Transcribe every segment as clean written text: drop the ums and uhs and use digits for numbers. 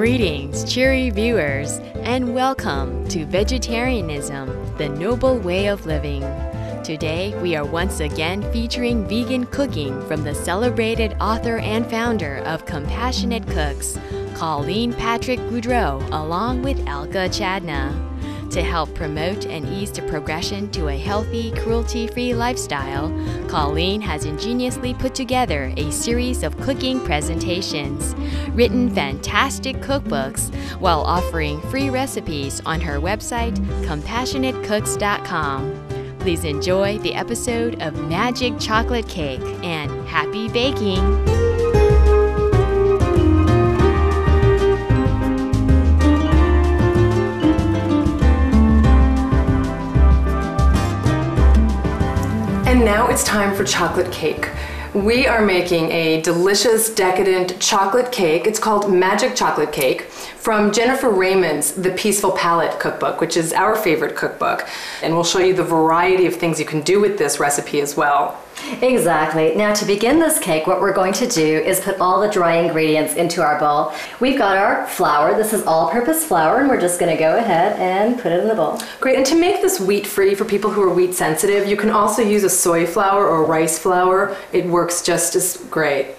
Greetings, cheery viewers, and welcome to Vegetarianism, the Noble Way of Living. Today, we are once again featuring vegan cooking from the celebrated author and founder of Compassionate Cooks, Colleen Patrick Goudreau, along with Alka Chadna. To help promote and ease the progression to a healthy, cruelty-free lifestyle, Colleen has ingeniously put together a series of cooking presentations, written fantastic cookbooks, while offering free recipes on her website, CompassionateCooks.com. Please enjoy the episode of Magic Chocolate Cake and happy baking! And now it's time for chocolate cake. We are making a delicious, decadent chocolate cake. It's called Magic Chocolate Cake from Jennifer Raymond's The Peaceful Palate cookbook, which is our favorite cookbook. And we'll show you the variety of things you can do with this recipe as well. Exactly. Now to begin this cake, what we're going to do is put all the dry ingredients into our bowl. We've got our flour. This is all-purpose flour, and we're just going to go ahead and put it in the bowl. Great. And to make this wheat-free for people who are wheat sensitive, you can also use a soy flour or rice flour. It works just as great.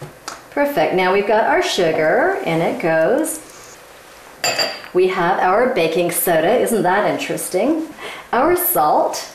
Perfect. Now we've got our sugar, and it goes. We have our baking soda. Isn't that interesting? Our salt.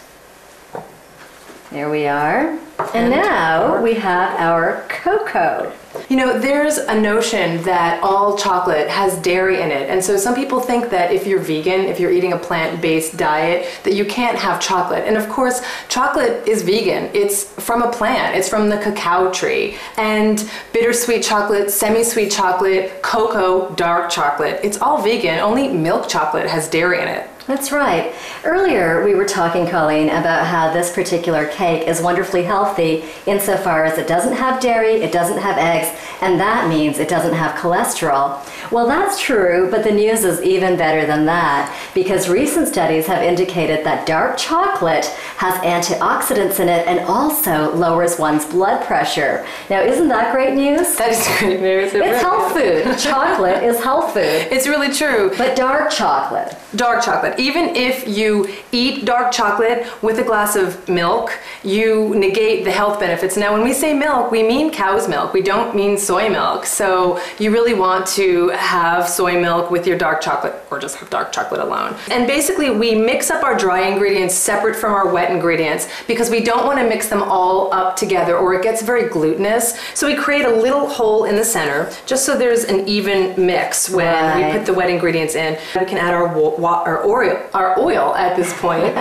There we are. And now we have our cocoa. You know, there's a notion that all chocolate has dairy in it. And so some people think that if you're vegan, if you're eating a plant-based diet, that you can't have chocolate. And of course, chocolate is vegan. It's from a plant. It's from the cacao tree. And bittersweet chocolate, semi-sweet chocolate, cocoa, dark chocolate, it's all vegan. Only milk chocolate has dairy in it. That's right. Earlier we were talking, Colleen, about how this particular cake is wonderfully healthy insofar as it doesn't have dairy, it doesn't have eggs, and that means it doesn't have cholesterol. Well, that's true, but the news is even better than that, because recent studies have indicated that dark chocolate has antioxidants in it and also lowers one's blood pressure. Now, isn't that great news? That is great news. It's health food. Chocolate is health food. It's really true. But dark chocolate. Dark chocolate. Even if you eat dark chocolate with a glass of milk, you negate the health benefits. Now, when we say milk, we mean cow's milk. We don't mean soy milk. So you really want to have soy milk with your dark chocolate, or just have dark chocolate alone. And basically, we mix up our dry ingredients separate from our wet ingredients because we don't want to mix them all up together or it gets very glutinous. So we create a little hole in the center just so there's an even mix when we put the wet ingredients in. We can add our oil at this point.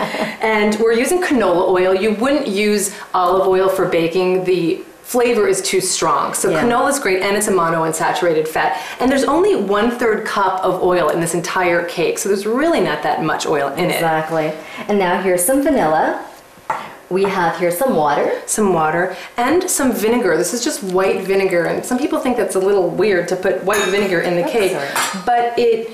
And we're using canola oil. You wouldn't use olive oil for baking. The flavor is too strong. So canola is great, and it's a monounsaturated fat. And there's only 1/3 cup of oil in this entire cake. So there's really not that much oil in it. Exactly. And now here's some vanilla. We have here some water. Some water and some vinegar. This is just white vinegar. And some people think that's a little weird to put white vinegar in the cake, but it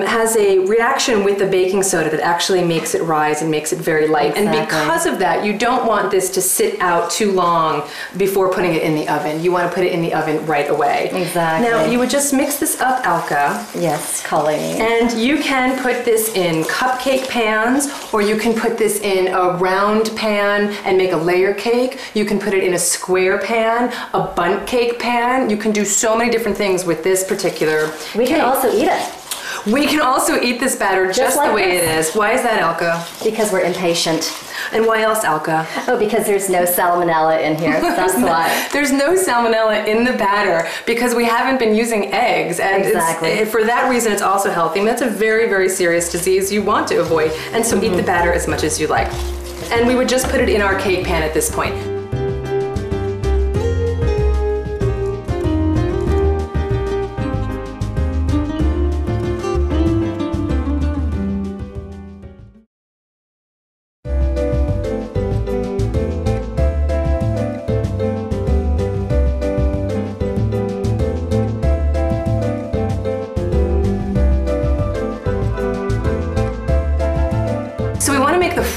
has a reaction with the baking soda that actually makes it rise and makes it very light. Exactly. And because of that, you don't want this to sit out too long before putting it in the oven. You want to put it in the oven right away. Exactly. Now, you would just mix this up, Alka. Yes, Colleen. And you can put this in cupcake pans, or you can put this in a round pan and make a layer cake. You can put it in a square pan, a bundt cake pan. You can do so many different things with this particular cake. We can also eat it. We can also eat this batter just like the way it is. Why is that, Alka? Because we're impatient. And why else, Alka? Oh, because there's no salmonella in here. That's why. There's no salmonella in the batter because we haven't been using eggs. And for that reason, it's also healthy. And that's a very, very serious disease you want to avoid. And so eat the batter as much as you like. And we would just put it in our cake pan at this point.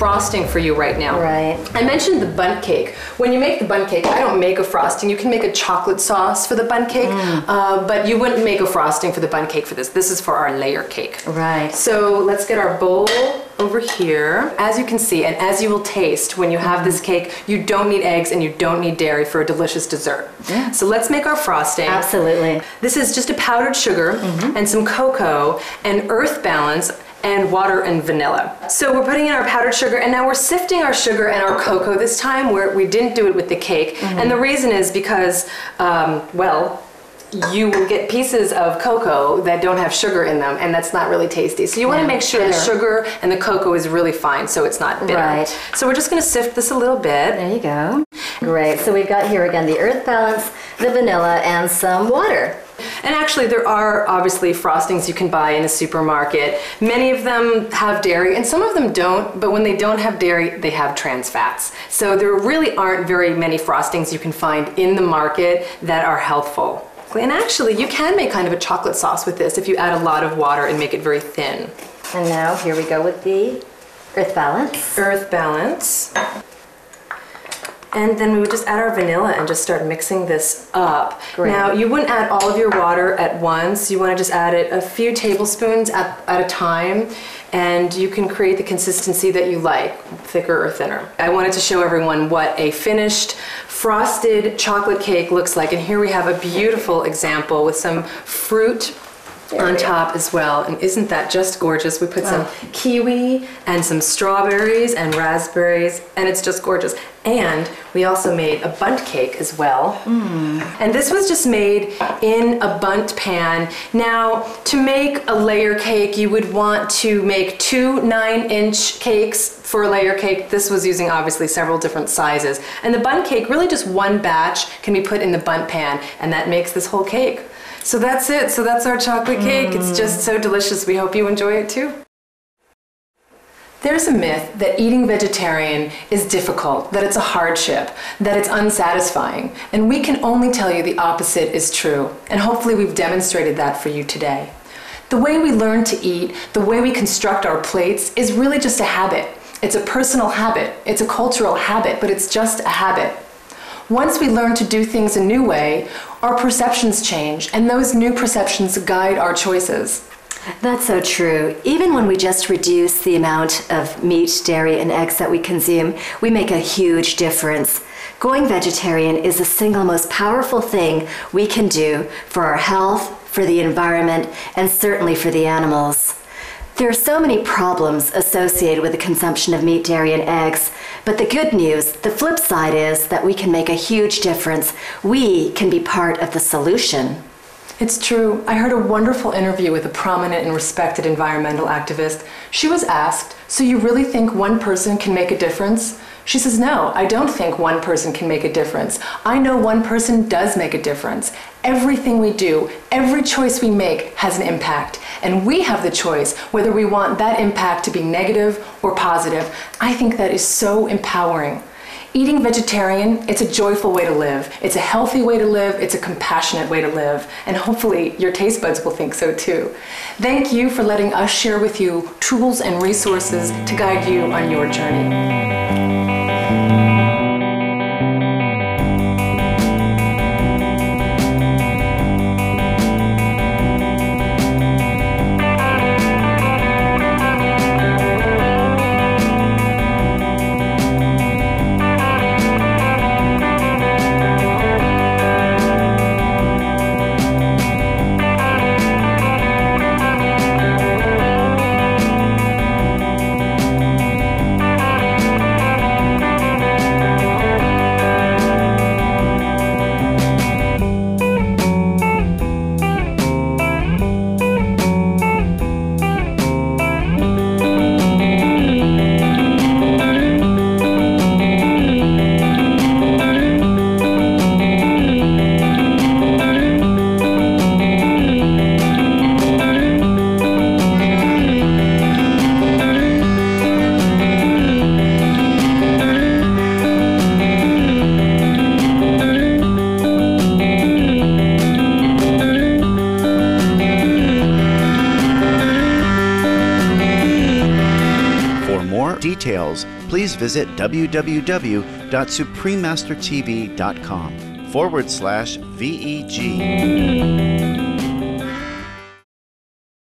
frosting for you right now. Right. I mentioned the bundt cake. When you make the bundt cake, I don't make a frosting. You can make a chocolate sauce for the bundt cake, but you wouldn't make a frosting for the bundt cake for this. This is for our layer cake. Right. So let's get our bowl over here. As you can see, and as you will taste when you have this cake, you don't need eggs and you don't need dairy for a delicious dessert. Yeah. So let's make our frosting. Absolutely. This is just a powdered sugar and some cocoa and earth balance and water and vanilla. So we're putting in our powdered sugar, and now we're sifting our sugar and our cocoa this time, where we didn't do it with the cake. And the reason is because, well, you will get pieces of cocoa that don't have sugar in them, and that's not really tasty. So you want to make sure the sugar and the cocoa is really fine so it's not bitter. Right. So we're just going to sift this a little bit. There you go. Great. So we've got here again the earth balance, the vanilla, and some water. And actually, there are obviously frostings you can buy in a supermarket. Many of them have dairy, and some of them don't, but when they don't have dairy, they have trans fats. So there really aren't very many frostings you can find in the market that are healthful. And actually, you can make kind of a chocolate sauce with this if you add a lot of water and make it very thin. And now here we go with the earth balance. Earth balance. And then we would just add our vanilla and just start mixing this up. Great. Now, you wouldn't add all of your water at once. You want to just add it a few tablespoons at a time, and you can create the consistency that you like, thicker or thinner. I wanted to show everyone what a finished frosted chocolate cake looks like, and here we have a beautiful example with some fruit on top as well. And isn't that just gorgeous? We put some kiwi and some strawberries and raspberries, and it's just gorgeous. And we also made a bundt cake as well. And this was just made in a bundt pan. Now, to make a layer cake, you would want to make 2 9-inch cakes for a layer cake. This was using obviously several different sizes. And the bundt cake, really just one batch can be put in the bundt pan, and that makes this whole cake. So that's it. So that's our chocolate cake. It's just so delicious. We hope you enjoy it too. There's a myth that eating vegetarian is difficult, that it's a hardship, that it's unsatisfying. And we can only tell you the opposite is true. And hopefully we've demonstrated that for you today. The way we learn to eat, the way we construct our plates is really just a habit. It's a personal habit. It's a cultural habit, but it's just a habit. Once we learn to do things a new way, our perceptions change, and those new perceptions guide our choices. That's so true. Even when we just reduce the amount of meat, dairy, and eggs that we consume, we make a huge difference. Going vegetarian is the single most powerful thing we can do for our health, for the environment, and certainly for the animals. There are so many problems associated with the consumption of meat, dairy, and eggs, but the good news, the flip side, is that we can make a huge difference. We can be part of the solution. It's true. I heard a wonderful interview with a prominent and respected environmental activist. She was asked, "So you really think one person can make a difference?" She says, "No, I don't think one person can make a difference. I know one person does make a difference. Everything we do, every choice we make has an impact, and we have the choice whether we want that impact to be negative or positive." I think that is so empowering. Eating vegetarian, it's a joyful way to live. It's a healthy way to live. It's a compassionate way to live. And hopefully your taste buds will think so too. Thank you for letting us share with you tools and resources to guide you on your journey. please visit www.suprememastertv.com/VEG.